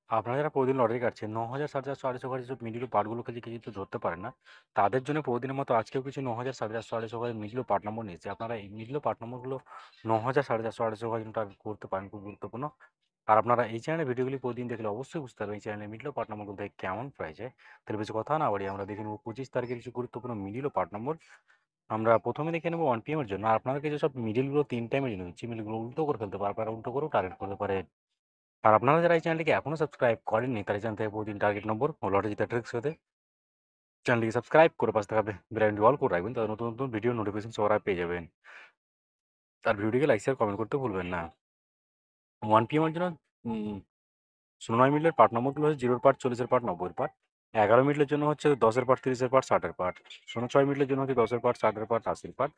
আপনারা যারা প্রতিদিন লটারি কাটছেন ৯,০০০, ৪,৪০০, ৪,৫০০ যেসব মিডল পার্টগুলোকে যে কিন্তু ধরতে পারেন না, তাদের জন্য প্রতিদিনের মতো আজকেও কিছু ৯,০০০, ৪,৪০০, ৪,৫০০ মিডল পার্ট নম্বর নিয়েছি। আপনারা এই মিডল পার্ট নম্বরগুলো 9,০০০, ৪,৪০০, ৪,৫০০ জন্য টার্গেট করতে পারেন, খুব গুরুত্বপূর্ণ। আর আপনারা এই চ্যানেলের ভিডিওগুলি প্রতিদিন দেখলে অবশ্যই বুঝতে পারবেন এই চ্যানেলের মিডল পার্ট নম্বরগুলো দেখে কেমন প্রাইস হয়। তাহলে বেশি কথা না বাড়িয়ে আমরা দেখে নেব 25 তারিখের কিছু গুরুত্বপূর্ণ মিডল ও পার্ট নম্বর। আমরা প্রথমে দেখে নেব 1 PM এর জন্য। আর আপনাদেরকে যেসব মিডলগুলো 3 টাইমের জন্য দিচ্ছি, মিডলগুলো উল্টো করে ফেলতে পারেন, আপনারা উল্টো করেও টার্গেট করতে পারেন। আর আপনারা যারা এই চ্যানেলটিকে এখনো সাবস্ক্রাইব করেননি, তারা এই চ্যানেল থেকে প্রতিদিন টার্গেট নম্বর ও লটারি জেতার ট্রিক্স পেতে চ্যানেলটিকে সাবস্ক্রাইব করে পাশে থাকা বেল আইকনটি অল করে রাখবেন, তাহলে নতুন নতুন ভিডিও নোটিফিকেশন সবার আগে পেয়ে যাবেন। আর ভিডিওটিকে লাইক শেয়ার কমেন্ট করতে ভুলবেন না। 1 PM এর জন্য 9 মিনিটের পার্ট নম্বরগুলো হচ্ছে 0 পার্ট, 40 পার্ট, 90 পার্ট। 11 মিনিটের জন্য হচ্ছে 10 পার্ট, 30 পার্ট, 60 পার্ট। 6 মিনিটের জন্য হচ্ছে 10 পার্ট, 60 পার্ট, 80 পার্ট।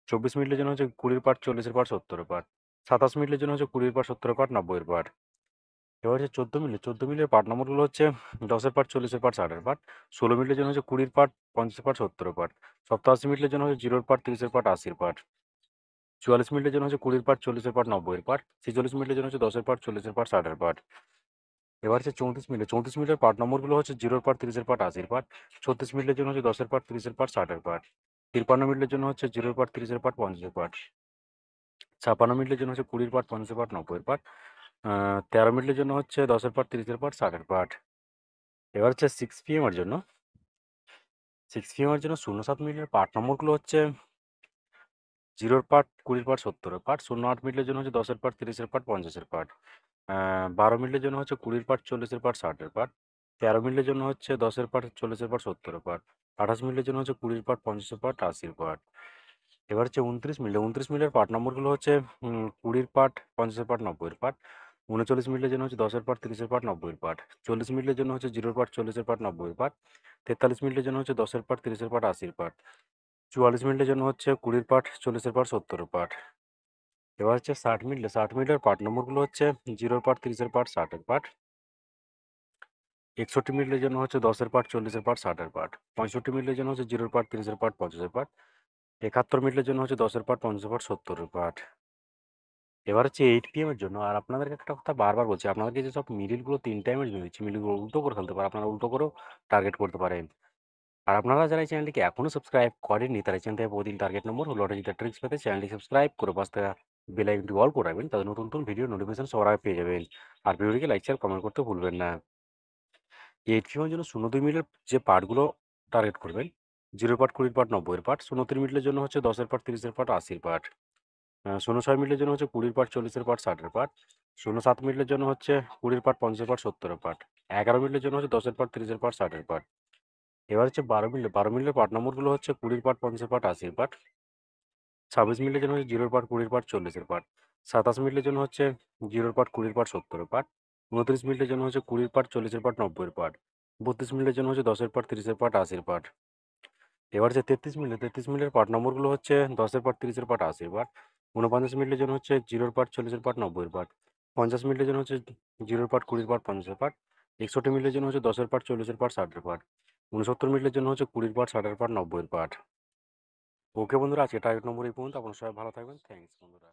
24 মিনিটের জন্য হচ্ছে 20 পার্ট, 40 পার্ট, 70 পার্ট। 27 মিনিটের জন্য হচ্ছে 20 পার্ট, 70 পার্ট, 90 পার্ট। এবার হচ্ছে 14 মিনিটের পার্ট নম্বরগুলো হচ্ছে 10 পার্ট, 40 পার্ট, 60 পার্ট। 16 মিনিটের জন্য হচ্ছে 20 পার্ট, 50 পার্ট, 70 পার্ট। 87 মিনিটের জন্য হচ্ছে 0 পার্ট, 30 পার্ট, 80 পার্ট। 44 মিনিটের জন্য হচ্ছে 20 পার্ট, 40 পার্ট, 90 পার্ট। 46 মিনিটের জন্য হচ্ছে 10 পার্ট, 40 পার্ট, 60 পার্ট। এবার হচ্ছে 34 মিনিটের পার্ট নম্বরগুলো হচ্ছে 0 পার্ট, 30 পার্ট, 80 পার্ট। 36 মিনিটের জন্য হচ্ছে 10 পার্ট, 30 পার্ট, 60 পার্ট। 53 মিনিটের জন্য হচ্ছে 0 পার্ট, 30 পার্ট, 50 পার্ট। 56 মিনিটের জন্য হচ্ছে 20 পার্ট, 50 পার্ট, 90 পার্ট। 13 মিনিটের জন্য হচ্ছে 10 পার্ট, 30 পার্ট, 60 পার্ট। এবার হচ্ছে 6 PM এর জন্য 6 PM এর জন্য 07 মিনিটের পার্ট নম্বরগুলো হচ্ছে 0 পার্ট, 20 পার্ট, 70 পার্ট। 08 মিনিটের জন্য হচ্ছে 10 পার্ট, 30 পার্ট, 50 পার্ট। 12 মিনিটের জন্য হচ্ছে 20 পার্ট, 40 পার্ট, 60 পার্ট। 13 মিনিটের জন্য হচ্ছে 10 পার্ট, 40 পার্ট, 70 পার্ট। 28 মিনিটের জন্য হচ্ছে 20 পার্ট, 50 পার্ট, 80 পার্ট। এবার হচ্ছে 29 মিনিটের পার্ট নম্বরগুলো হচ্ছে 20 পার্ট, 50 পার্ট, 90 পার্ট। 39 মিনিটের জন্য হচ্ছে 10 পার্ট, 30 পার্ট, 90 পার্ট। 40 মিনিটের জন্য হচ্ছে 0 পার্ট, 40 পার্ট, 90 পার্ট। 43 মিনিটের জন্য হচ্ছে 10 পার্ট, 30 পার্ট, 80 পার্ট। 44 মিনিটের জন্য হচ্ছে 20 পার্ট, 40 পার্ট, 70 পার্ট। এবার হচ্ছে 60 মিনিটের পার্ট নম্বরগুলো হচ্ছে 0 পার্ট, 30 পার্ট, 60 পার্ট। 61 মিনিটের জন্য হচ্ছে 10 পার্ট, 40 পার্ট, 60 পার্ট। 65 মিনিটের জন্য হচ্ছে 0 পার্ট, 30 পার্ট, 50 পার্ট। 71 মিনিটের জন্য হচ্ছে 10 পার্ট, 50 পার্ট, 70 পার্ট। এবার হচ্ছে 8 PM এর জন্য। আর আপনাদেরকে একটা কথা বারবার বলছি, আপনাদেরকে যেসব মিডলগুলো 3 টাইমের জন্য দিচ্ছি, মিডলগুলো উল্টো করে ফেলতে পারেন, আপনারা উল্টো করেও টার্গেট করতে পারেন। আর আপনারা যারা এই চ্যানেলটিকে এখনো সাবস্ক্রাইব করেননি, তারা এই চ্যানেল থেকে প্রতিদিন টার্গেট নম্বর ও লটারি জেতার ট্রিক্স পেতে চ্যানেলটি সাবস্ক্রাইব করে পাশে থাকা বেল আইকনটি অল করে রাখবেন, তাদের নতুন নতুন ভিডিও নোটিফিকেশন সবার আগে পেয়ে যাবেন। আর ভিডিওটিকে লাইক শেয়ার কমেন্ট করতে ভুলবেন না। 8 PM এর জন্য 02 মিনিটের যে পার্টগুলো টার্গেট করবেন, 0 পার্ট, 20 পার্ট, 90 পার্ট। 69 মিনিটের জন্য হচ্ছে 10 পার্ট, 30 পার্ট, 80 পার্ট। 06 মিনিটের জন্য হচ্ছে 20 পার্ট, 40 পার্ট, 60 পার্ট। 07 মিনিটের জন্য হচ্ছে 20 পার্ট, 50 পার্ট, 70 পার্ট। 11 মিনিটের জন্য হচ্ছে 10 পার্ট, 30 পার্ট, 60 পার্ট। এবার হচ্ছে 12 মিনিটের পার্ট নম্বরগুলো হচ্ছে 20 পার্ট, 50 পার্ট, 80 পার্ট। 26 মিনিটের জন্য হচ্ছে 0 পার্ট, 20 পার্ট, 40 পার্ট। 27 মিনিটের জন্য হচ্ছে 0 পার্ট, 20 পার্ট, 70 পার্ট। 29 মিনিটের জন্য হচ্ছে 20 পার্ট, 40 পার্ট, 90 পার্ট। 32 মিনিটের জন্য হচ্ছে 10 পার্ট, 30 পার্ট, 80 পার্ট। এবার হচ্ছে 33 মিনিটের পার্ট নম্বরগুলো হচ্ছে 10 পার্ট, 30 পার্ট, 80 পার্ট। 49 মিনিটের জন্য হচ্ছে 0 পার্ট, 40 পার্ট, 90 পার্ট। 50 মিনিটের জন্য হচ্ছে 0 পার্ট, 20 পার্ট, 50 পার্ট। 61 মিনিটের জন্য হচ্ছে 10 পার্ট, 40 পার্ট, 60 পার্ট। 69 মিনিটের জন্য হচ্ছে 20 পার্ট, 60 পার্ট, 90 পার্ট। ওকে বন্ধুরা, আজকে টার্গেট নম্বর এই পর্যন্ত। আপনারা সবাই ভালো থাকবেন। থ্যাংকস বন্ধুরা।